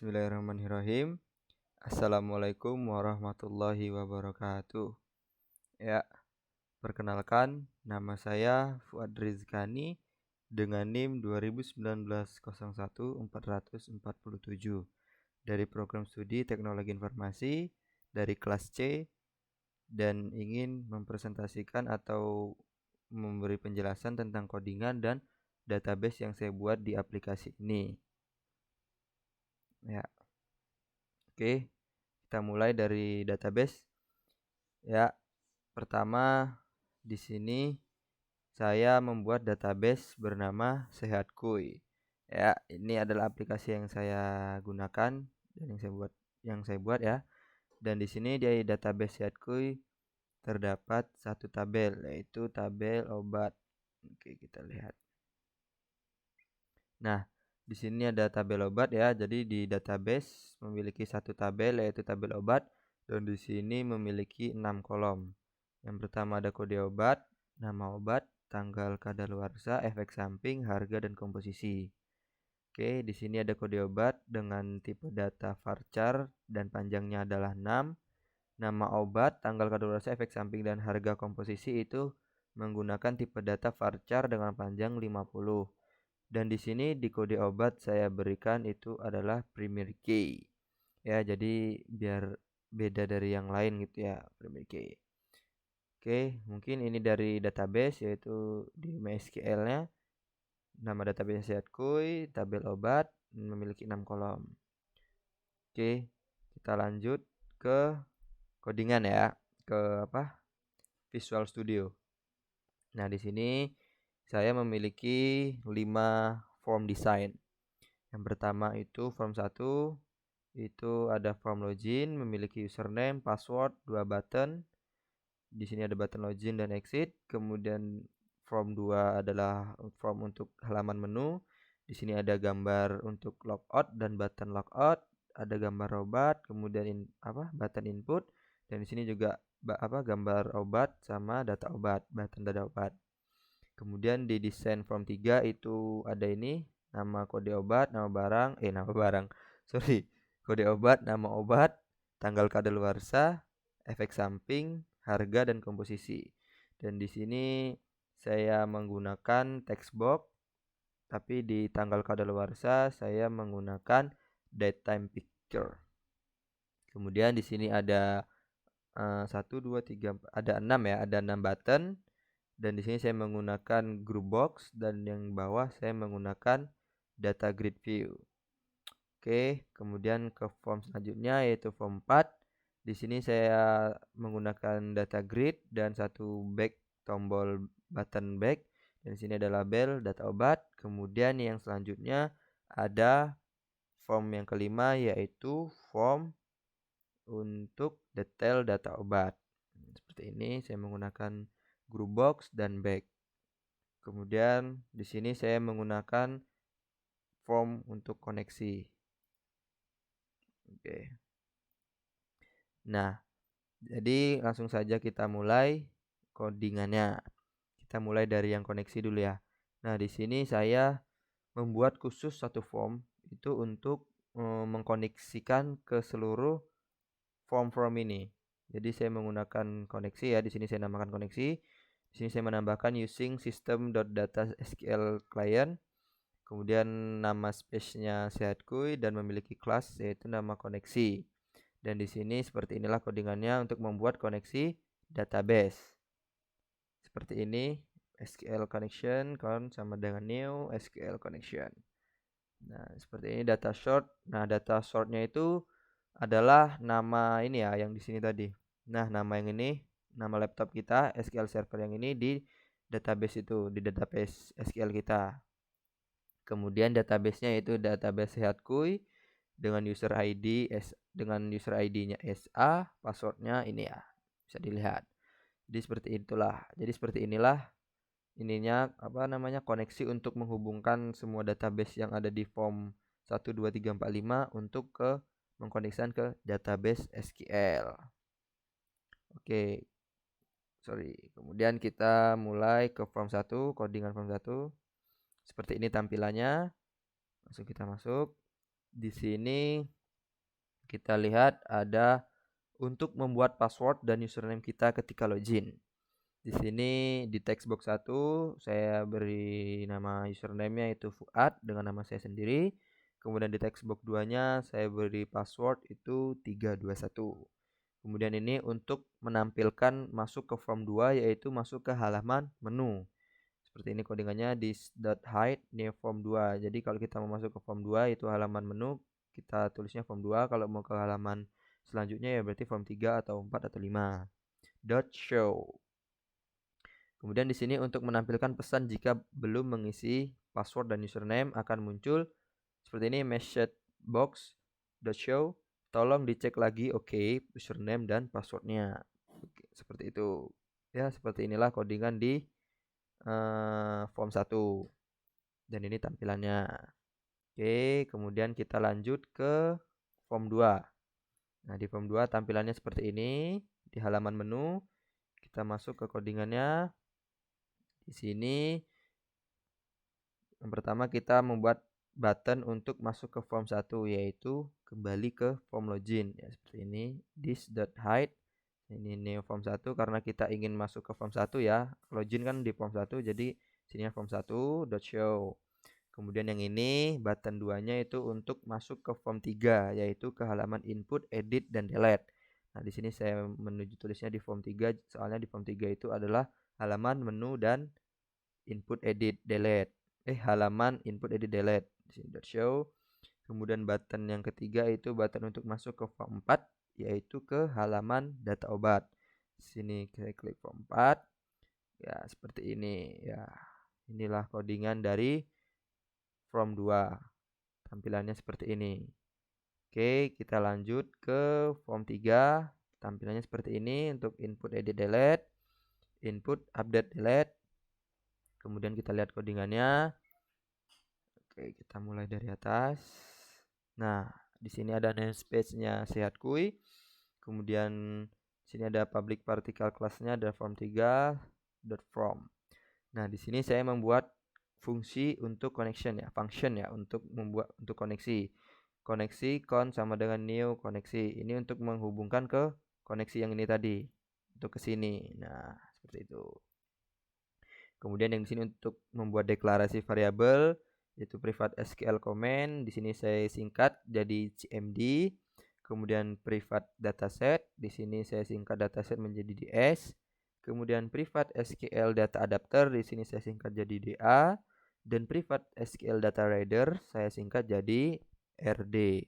Bismillahirrahmanirrahim. Assalamualaikum warahmatullahi wabarakatuh. Ya, perkenalkan nama saya Fuad Rizkani dengan NIM 2019 01 447 dari program studi Teknologi Informasi dari kelas C dan ingin mempresentasikan atau memberi penjelasan tentang codingan dan database yang saya buat di aplikasi ini. Ya. Oke, kita mulai dari database. Ya, pertama di sini saya membuat database bernama Sehatkuy. Ya, ini adalah aplikasi yang saya gunakan dan yang saya buat ya. Dan di sini di database Sehatkuy terdapat satu tabel, yaitu tabel obat. Oke, kita lihat. Nah, di sini ada tabel obat ya. Jadi di database memiliki satu tabel, yaitu tabel obat, dan di sini memiliki 6 kolom. Yang pertama ada kode obat, nama obat, tanggal kadaluarsa, efek samping, harga, dan komposisi. Oke, di sini ada kode obat dengan tipe data varchar dan panjangnya adalah 6. Nama obat, tanggal kadaluarsa, efek samping, dan harga komposisi itu menggunakan tipe data varchar dengan panjang 50. Dan di sini di kode obat saya berikan itu adalah primary key. Ya, jadi biar beda dari yang lain gitu ya, primary key. Oke, mungkin ini dari database yaitu di MySQL-nya. Nama database Sehatkuy, tabel obat memiliki 6 kolom. Oke, kita lanjut ke codingan ya, ke Visual Studio. Nah, di sini saya memiliki 5 form design. Yang pertama itu form 1 itu ada form login, memiliki username, password, 2 button. Di sini ada button login dan exit. Kemudian form 2 adalah form untuk halaman menu. Di sini ada gambar untuk logout dan button logout, ada gambar obat, kemudian button input, dan di sini juga gambar obat sama data obat, button data obat. Kemudian di desain form 3 itu ada ini, nama kode obat, kode obat, nama obat, tanggal kadaluarsa, efek samping, harga, dan komposisi. Dan di sini saya menggunakan text box, tapi di tanggal kadaluarsa saya menggunakan date time picture. Kemudian di sini ada 1 2 3 ada 6 ya, ada 6 button. Dan di sini saya menggunakan group box dan yang bawah saya menggunakan data grid view. Oke, kemudian ke form selanjutnya yaitu form 4. Di sini saya menggunakan data grid dan satu back tombol button back. Dan di sini ada label data obat. Kemudian yang selanjutnya ada form yang kelima yaitu form untuk detail data obat. Seperti ini saya menggunakan group box dan back. Kemudian di sini saya menggunakan form untuk koneksi. Oke. Nah, jadi langsung saja kita mulai codingannya. Kita mulai dari yang koneksi dulu ya. Nah, di sini saya membuat khusus satu form itu untuk mengkoneksikan ke seluruh form-form ini. Jadi saya menggunakan koneksi ya. Di sini saya namakan koneksi. Di sini saya menambahkan using system.data SQL client. Kemudian nama space-nya Sehatkuy dan memiliki kelas yaitu nama koneksi. Dan di sini seperti inilah codingannya untuk membuat koneksi database. Seperti ini, SQL connection sama dengan new SQL connection. Nah, seperti ini data sort. Nah, data sortnya itu adalah nama ini ya yang di sini tadi. Nah, nama yang ini, nama laptop kita, SQL server yang ini di database itu, di database SQL kita. Kemudian database-nya itu database Sehatkuy dengan user ID-nya SA, passwordnya ini ya. Bisa dilihat. Jadi seperti itulah. Jadi seperti inilah koneksi untuk menghubungkan semua database yang ada di form 1 2 3 4 5 untuk mengkoneksikan ke database SQL. Oke. Kemudian kita mulai ke form 1, codingan form 1. Seperti ini tampilannya. Langsung kita masuk. Di sini kita lihat ada untuk membuat password dan username kita ketika login. Di sini di text box 1 saya beri nama username-nya itu Fuad dengan nama saya sendiri. Kemudian di text box 2-nya saya beri password itu 321. Kemudian ini untuk menampilkan masuk ke form 2 yaitu masuk ke halaman menu. Seperti ini codingannya this.hide new form 2. Jadi kalau kita mau masuk ke form 2 itu halaman menu, kita tulisnya form 2. Kalau mau ke halaman selanjutnya ya berarti form 3 atau 4 atau 5. .show. Kemudian di sini untuk menampilkan pesan jika belum mengisi password dan username akan muncul seperti ini message box .show. Tolong dicek lagi username dan passwordnya. Seperti itu. Ya, seperti inilah codingan di form 1. Dan ini tampilannya. Kemudian kita lanjut ke form 2. Nah, di form 2 tampilannya seperti ini. Di halaman menu kita masuk ke codingannya. Di sini yang pertama kita membuat button untuk masuk ke form 1 yaitu kembali ke form login ya seperti ini this.hide. Ini new form 1 karena kita ingin masuk ke form 1 ya. Login kan di form 1 jadi sini form 1 .show. Kemudian yang ini button 2-nya itu untuk masuk ke form 3 yaitu ke halaman input, edit dan delete. Nah, di sini saya menuju tulisnya di form 3 soalnya di form 3 itu adalah halaman menu dan input, edit, delete. Halaman input, edit, delete. Di sini .show. Kemudian button yang ketiga itu button untuk masuk ke form 4 yaitu ke halaman data obat. Di sini saya klik form 4. Ya, seperti ini ya. Inilah codingan dari form 2. Tampilannya seperti ini. Oke, kita lanjut ke form 3. Tampilannya seperti ini untuk input, edit, delete, input, update, delete. Kemudian kita lihat codingannya. Oke, kita mulai dari atas. Nah, di sini ada namespace-nya Sehat Kui. Kemudian di sini ada public particle class-nya ada form 3 .from. Nah, di sini saya membuat fungsi untuk connection ya, function ya untuk koneksi. Koneksi con sama dengan new koneksi. Ini untuk menghubungkan ke koneksi yang ini tadi untuk ke sini. Nah, seperti itu. Kemudian yang di sini untuk membuat deklarasi variabel yaitu private SQL comment. Di sini saya singkat jadi CMD. Kemudian private dataset, di sini saya singkat dataset menjadi DS. Kemudian private SQL data adapter, di sini saya singkat jadi DA. Dan private SQL data reader saya singkat jadi RD.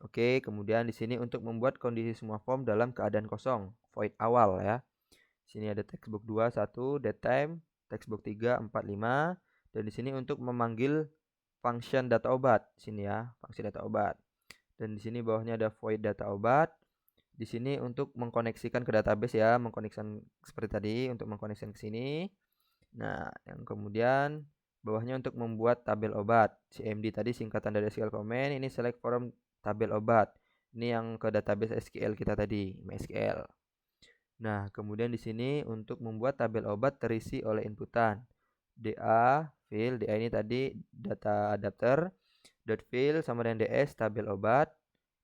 Oke, kemudian di sini untuk membuat kondisi semua form dalam keadaan kosong, void awal ya. Sini ada textbook 2 1 datetime, textbook 3 4 5 dan di sini untuk memanggil function data obat. Sini ya, fungsi data obat. Dan di sini bawahnya ada void data obat. Di sini untuk mengkoneksikan ke database ya, mengkoneksikan seperti tadi untuk mengkoneksikan ke sini. Nah, yang kemudian bawahnya untuk membuat tabel obat. CMD tadi singkatan dari SQL comment, ini select from tabel obat. Ini yang ke database SQL kita tadi, MySQL. Nah, kemudian di sini untuk membuat tabel obat terisi oleh inputan. DA field, DA ini tadi data adapter, .field sama dengan DS tabel obat,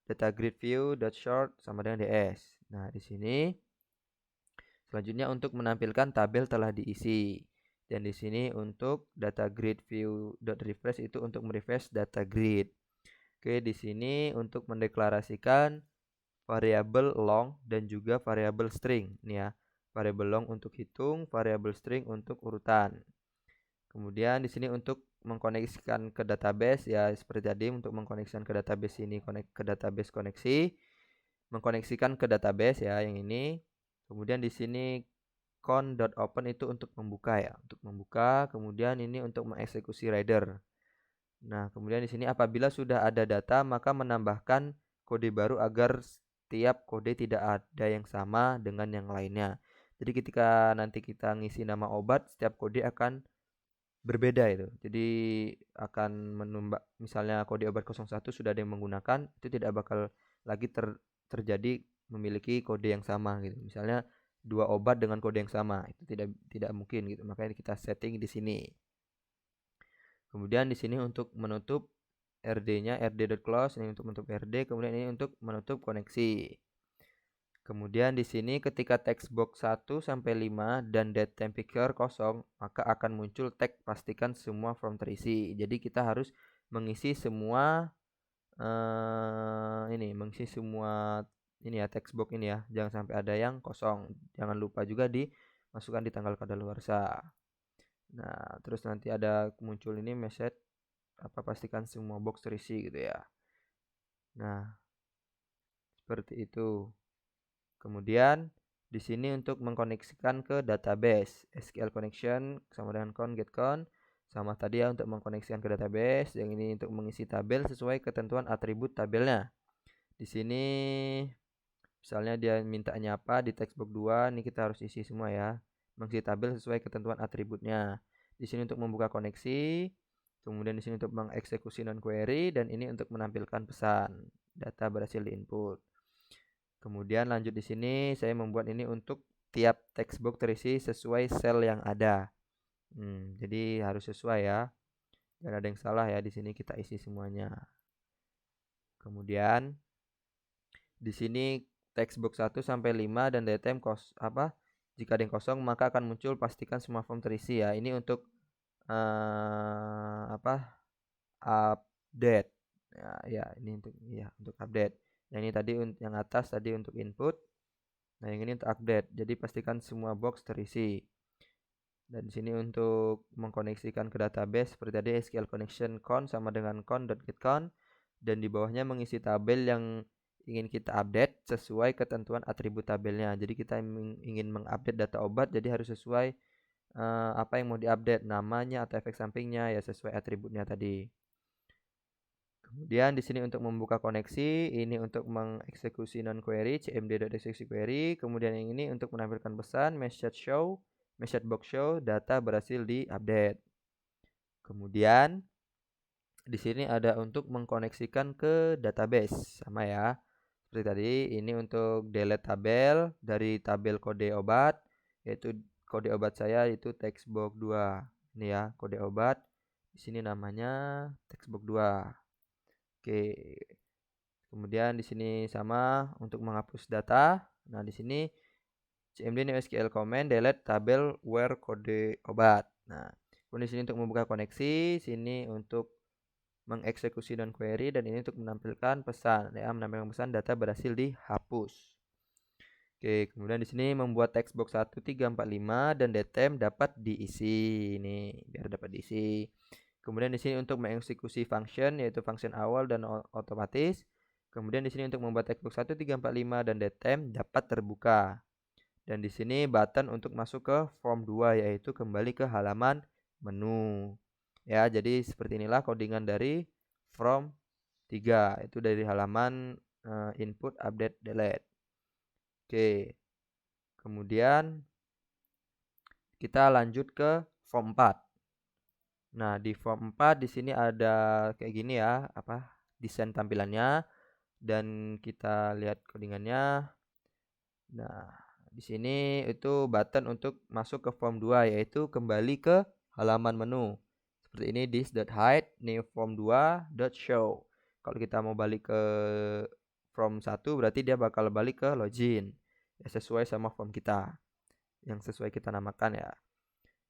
data grid view .short sama dengan DS. Nah, di sini selanjutnya untuk menampilkan tabel telah diisi. Dan di sini untuk data grid view .refresh itu untuk merefresh data grid. Oke, di sini untuk mendeklarasikan variabel long dan juga variabel string. Nih ya, variabel long untuk hitung, variabel string untuk urutan. Kemudian di sini untuk mengkoneksikan ke database ya seperti tadi untuk mengkoneksikan ke database ini ke database koneksi, mengkoneksikan ke database ya yang ini. Kemudian di sini con.open itu untuk membuka ya, untuk membuka. Kemudian ini untuk mengeksekusi reader. Nah, kemudian di sini apabila sudah ada data maka menambahkan kode baru agar setiap kode tidak ada yang sama dengan yang lainnya. Jadi ketika nanti kita ngisi nama obat, setiap kode akan berbeda itu. Jadi akan menambah misalnya kode obat 01 sudah ada yang menggunakan, itu tidak bakal lagi terjadi memiliki kode yang sama gitu. Misalnya dua obat dengan kode yang sama, itu tidak mungkin gitu. Makanya kita setting di sini. Kemudian di sini untuk menutup RD-nya rd.close, ini untuk menutup RD, kemudian ini untuk menutup koneksi. Kemudian di sini ketika text box 1 sampai 5 dan datetime picker kosong, maka akan muncul tag pastikan semua form terisi. Jadi kita harus mengisi semua mengisi semua ini ya, text box ini ya. Jangan sampai ada yang kosong. Jangan lupa juga dimasukkan di tanggal kadaluarsa. Nah, terus nanti ada muncul ini message pastikan semua box terisi gitu ya. Nah, seperti itu. Kemudian di sini untuk mengkoneksikan ke database, SQL connection sama dengan get con sama tadi ya untuk mengkoneksikan ke database. Yang ini untuk mengisi tabel sesuai ketentuan atribut tabelnya. Di sini misalnya dia mintanya apa di textbox 2, ini kita harus isi semua ya. Mengisi tabel sesuai ketentuan atributnya. Di sini untuk membuka koneksi, kemudian di sini untuk mengeksekusi non query, dan ini untuk menampilkan pesan. Data berhasil diinput. Kemudian lanjut di sini saya membuat ini untuk tiap textbox terisi sesuai sel yang ada. Jadi harus sesuai ya. Jangan ada yang salah ya, di sini kita isi semuanya. Kemudian di sini textbox 1 sampai 5 dan datetime jika ada yang kosong maka akan muncul pastikan semua form terisi ya. Ini untuk update. Ya, ini untuk update. Yang ini tadi yang atas tadi untuk input. Nah, yang ini untuk update. Jadi pastikan semua box terisi. Dan di sini untuk mengkoneksikan ke database seperti tadi SQL connection con sama dengan con.getCon, dan di bawahnya mengisi tabel yang ingin kita update sesuai ketentuan atribut tabelnya. Jadi kita ingin mengupdate data obat, jadi harus sesuai apa yang mau diupdate, namanya atau efek sampingnya ya sesuai atributnya tadi. Kemudian di sini untuk membuka koneksi, ini untuk mengeksekusi non query cmd.execute query. Kemudian yang ini untuk menampilkan pesan message box show data berhasil diupdate. Kemudian di sini ada untuk mengkoneksikan ke database sama ya. Seperti tadi ini untuk delete tabel dari tabel kode obat, yaitu kode obat saya itu textbox 2. Ini ya kode obat. Di sini namanya textbox 2. Oke. Kemudian di sini sama untuk menghapus data. Nah, di sini cmd SQL command delete tabel where kode obat. Nah, kemudian di sini untuk membuka koneksi, sini untuk mengeksekusi non query, dan ini untuk menampilkan pesan ya, menampilkan pesan data berhasil dihapus. Oke, kemudian di sini membuat textbox 1 3 4 5 dan datetime dapat diisi. Ini biar dapat diisi. Kemudian di sini untuk mengeksekusi function yaitu function awal dan otomatis. Kemudian di sini untuk membuat textbox 1 3 4 5 dan datetime dapat terbuka. Dan di sini button untuk masuk ke form 2 yaitu kembali ke halaman menu. Ya, jadi seperti inilah codingan dari form 3 itu dari halaman input update delete. Oke. Kemudian kita lanjut ke form 4. Nah, di form 4 di sini ada kayak gini ya, desain tampilannya, dan kita lihat codingannya. Nah, di sini itu button untuk masuk ke form 2 yaitu kembali ke halaman menu. Seperti ini this.hide new form 2.show. Kalau kita mau balik ke form 1 berarti dia bakal balik ke login. Ya, sesuai sama form kita. Yang sesuai kita namakan ya.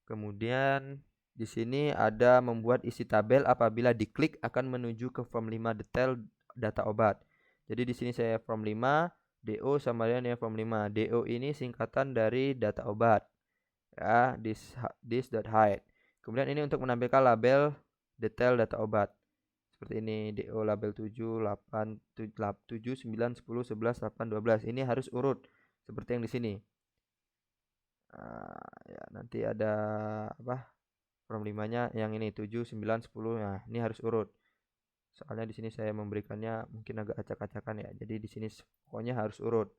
Kemudian di sini ada membuat isi tabel apabila diklik akan menuju ke form 5 detail data obat. Jadi di sini saya form 5, DO sama dengan form 5. DO ini singkatan dari data obat. Ya, this.hide. Kemudian ini untuk menampilkan label detail data obat. Seperti ini DO label 7, 8, 7, 9, 10, 11, 8, 12. Ini harus urut seperti yang di sini. Ya, nanti ada form 5-nya yang ini 7, 9, 10. Nah, ini harus urut. Soalnya di sini saya memberikannya mungkin agak acak-acakan ya. Jadi di sini pokoknya harus urut.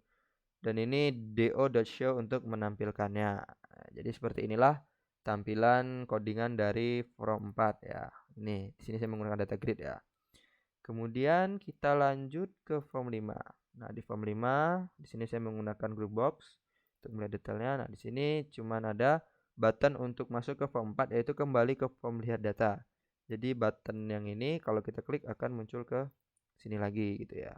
Dan ini do.show untuk menampilkannya. Nah, jadi seperti inilah tampilan codingan dari form 4 ya. Ini di sini saya menggunakan data grid ya. Kemudian kita lanjut ke form 5. Nah, di form 5 di sini saya menggunakan group box untuk melihat detailnya. Nah, di sini cuman ada button untuk masuk ke form 4 yaitu kembali ke form lihat data. Jadi button yang ini kalau kita klik akan muncul ke sini lagi gitu ya.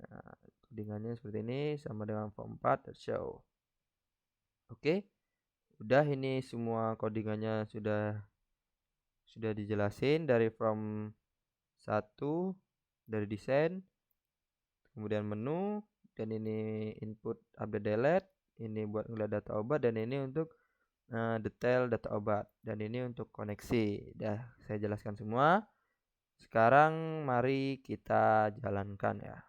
Nah, codingannya seperti ini sama dengan form 4 show. Oke, udah ini semua codingannya sudah dijelasin dari form 1, dari desain, kemudian menu, dan ini input update delete, ini buat ngeliat data obat, dan ini untuk detail data obat, dan ini untuk koneksi. Dah saya jelaskan semua. Sekarang mari kita jalankan ya.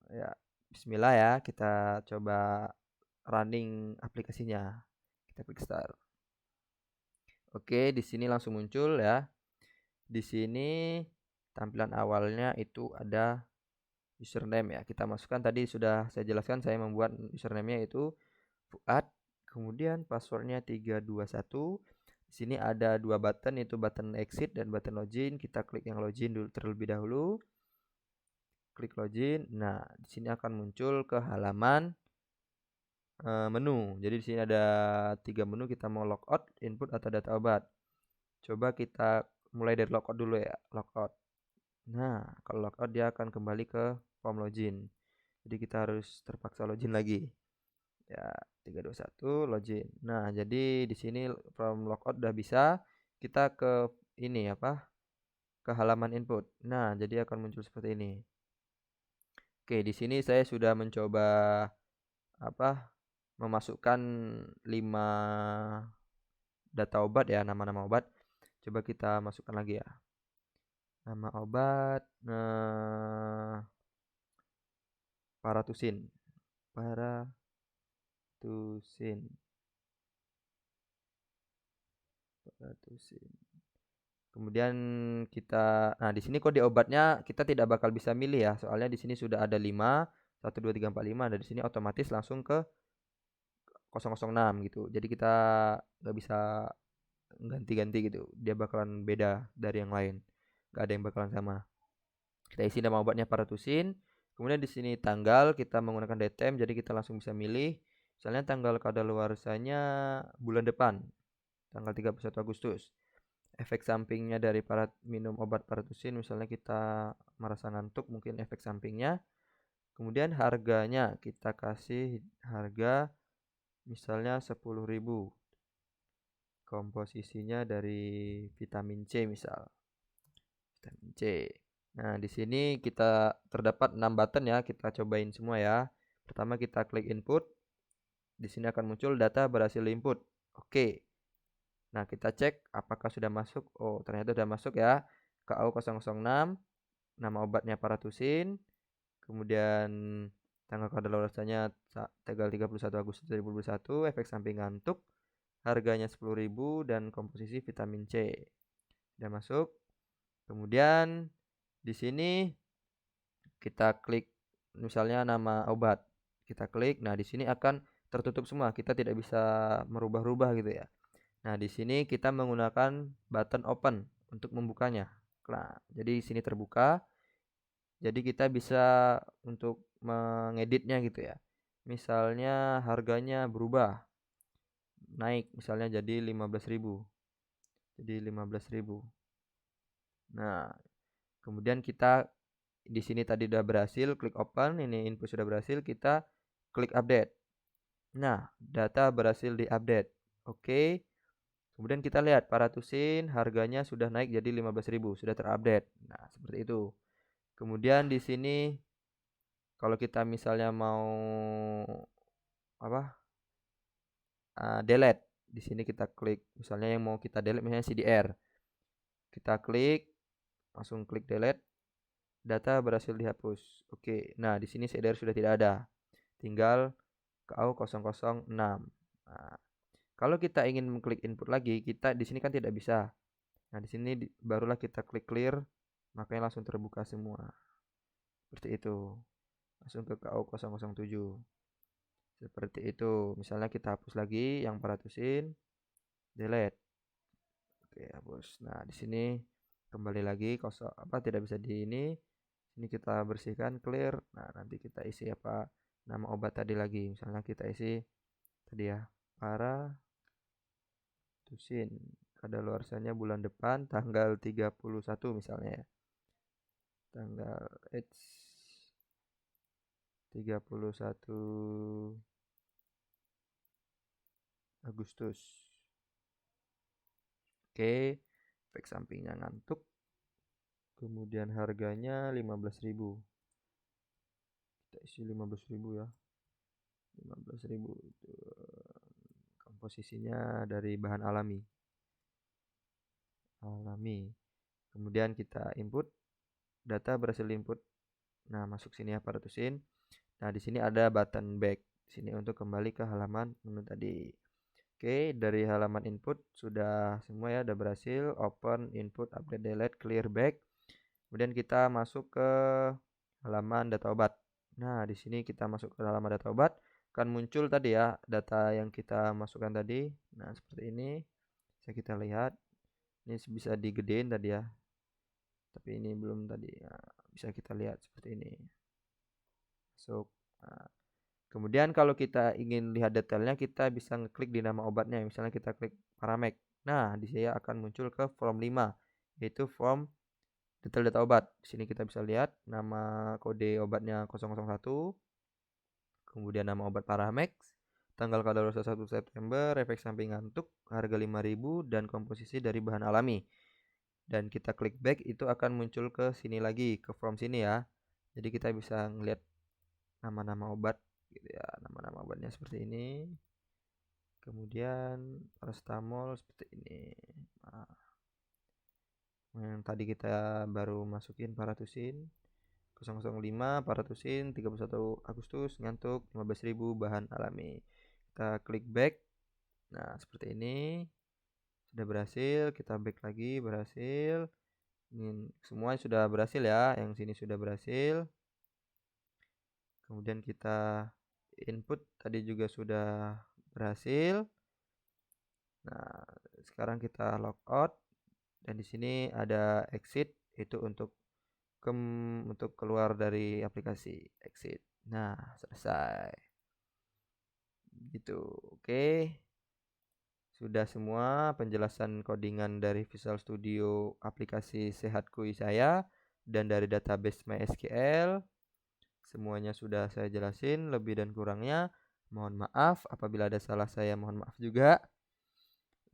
Ya, Bismillah ya, kita coba running aplikasinya. Kita klik start. Oke, di sini langsung muncul ya. Di sini tampilan awalnya itu ada username ya. Kita masukkan, tadi sudah saya jelaskan, saya membuat username-nya itu Fuad, kemudian passwordnya 321. Di sini ada dua button, itu button exit dan button login. Kita klik yang login dulu terlebih dahulu. Klik login. Nah, di sini akan muncul ke halaman menu. Jadi di sini ada 3 menu, kita mau logout, input atau data obat. Coba kita mulai dari logout dulu ya, logout. Nah, kalau logout dia akan kembali ke form login. Jadi kita harus terpaksa login lagi. Ya, 321 login. Nah, jadi di sini from logout udah bisa. Kita ke ini apa? Ke halaman input. Nah, jadi akan muncul seperti ini. Oke, di sini saya sudah mencoba apa? Memasukkan 5 data obat ya, nama-nama obat. Coba kita masukkan lagi ya. Nama obat paratusin. Paratusin. Kemudian nah di sini kode obatnya kita tidak bakal bisa milih ya, soalnya di sini sudah ada 5, 1 2 3 4 5, dan di sini otomatis langsung ke 006 gitu. Jadi kita nggak bisa ganti-ganti gitu. Dia bakalan beda dari yang lain. Nggak ada yang bakalan sama. Kita isi nama obatnya paratusin. Kemudian di sini tanggal kita menggunakan datetime, jadi kita langsung bisa milih. Misalnya tanggal kadaluarsanya bulan depan, tanggal 31 Agustus. Efek sampingnya dari minum obat paratusin, misalnya kita merasa ngantuk, mungkin efek sampingnya. Kemudian harganya kita kasih harga misalnya 10.000. Komposisinya dari vitamin C misal. Vitamin C. Nah, di sini kita terdapat 6 button ya, kita cobain semua ya. Pertama kita klik input. Di sini akan muncul data berhasil input. Oke. Nah, kita cek apakah sudah masuk. Oh, ternyata sudah masuk ya. KU006, nama obatnya paratusin. Kemudian tanggal kadaluarsanya tanggal 31 Agustus 2021, efek samping ngantuk, harganya 10.000, dan komposisi vitamin C. Sudah masuk. Kemudian di sini kita klik misalnya nama obat. Kita klik. Nah, di sini akan tertutup semua. Kita tidak bisa merubah-rubah gitu ya. Nah, di sini kita menggunakan button open untuk membukanya. Nah, jadi di sini terbuka. Jadi kita bisa untuk mengeditnya gitu ya. Misalnya harganya berubah. Naik misalnya jadi 15.000. Jadi 15.000. Nah, kemudian kita di sini tadi udah berhasil klik open, ini input sudah berhasil, kita klik update. Nah, data berhasil diupdate. Oke. Kemudian kita lihat paratusin harganya sudah naik jadi 15.000, sudah terupdate. Nah, seperti itu. Kemudian di sini kalau kita misalnya mau apa? Delete. Di sini kita klik misalnya yang mau kita delete misalnya CDR. Kita klik, langsung klik delete. Data berhasil dihapus. Oke. Nah, di sini CDR sudah tidak ada. Tinggal KU006. Nah, kalau kita ingin mengklik input lagi, kita di sini kan tidak bisa. Nah, di sini barulah kita klik clear, makanya langsung terbuka semua. Seperti itu. Langsung ke KU007. Seperti itu. Misalnya kita hapus lagi yang paratusin, delete. Oke, hapus. Nah, di sini kembali lagi tidak bisa di ini. Ini kita bersihkan, clear. Nah, nanti kita isi apa nama obat tadi lagi. Misalnya kita isi tadi ya, paratusin. kadaluarsanya bulan depan tanggal 31 misalnya ya. Tanggal 31 Agustus. Oke, efek sampingnya ngantuk. Kemudian harganya 15.000. Kita isi 15.000 ya. 15.000 itu komposisinya dari bahan alami. Kemudian kita input, data berhasil input. Nah, masuk sini aparatusin. Nah, di sini ada button back. Sini untuk kembali ke halaman menu tadi. Oke, dari halaman input sudah semua ya, udah berhasil. Open, input, update, delete, clear back. Kemudian kita masuk ke halaman data obat. Nah, di sini kita masuk ke halaman data obat, akan muncul tadi ya data yang kita masukkan tadi. Nah, seperti ini. Bisa kita lihat. Ini bisa digedein tadi ya. Tapi ini belum tadi. Nah, bisa kita lihat seperti ini. Masuk. Nah, kemudian kalau kita ingin lihat detailnya, kita bisa ngeklik di nama obatnya. Misalnya kita klik Paramek. Nah, di sini akan muncul ke form 5, yaitu form detail data obat. Di sini kita bisa lihat nama kode obatnya 001. Kemudian nama obat Paramex, tanggal kadaluarsa 1 September, efek samping ngantuk, harga 5.000 dan komposisi dari bahan alami. Dan kita klik back, itu akan muncul ke sini lagi, ke form sini ya. Jadi kita bisa ngeliat nama-nama obat gitu ya, nama-nama obatnya seperti ini. Kemudian paracetamol seperti ini. Nah, yang tadi kita baru masukin paratusin 005 paratusin 31 Agustus ngantuk 15.000 bahan alami. Kita klik back. Nah, seperti ini. Sudah berhasil, kita back lagi, berhasil. Ini semua sudah berhasil ya, yang sini sudah berhasil. Kemudian kita input tadi juga sudah berhasil. Nah, sekarang kita logout dan di sini ada exit, itu untuk keluar dari aplikasi, exit. Nah, selesai. Gitu. Oke. Sudah semua penjelasan codingan dari Visual Studio aplikasi Sehat.kui saya dan dari database MySQL. Semuanya sudah saya jelasin, lebih dan kurangnya mohon maaf. Apabila ada salah saya mohon maaf juga.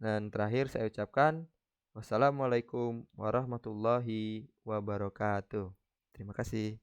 Dan terakhir saya ucapkan wassalamualaikum warahmatullahi wabarakatuh. Terima kasih.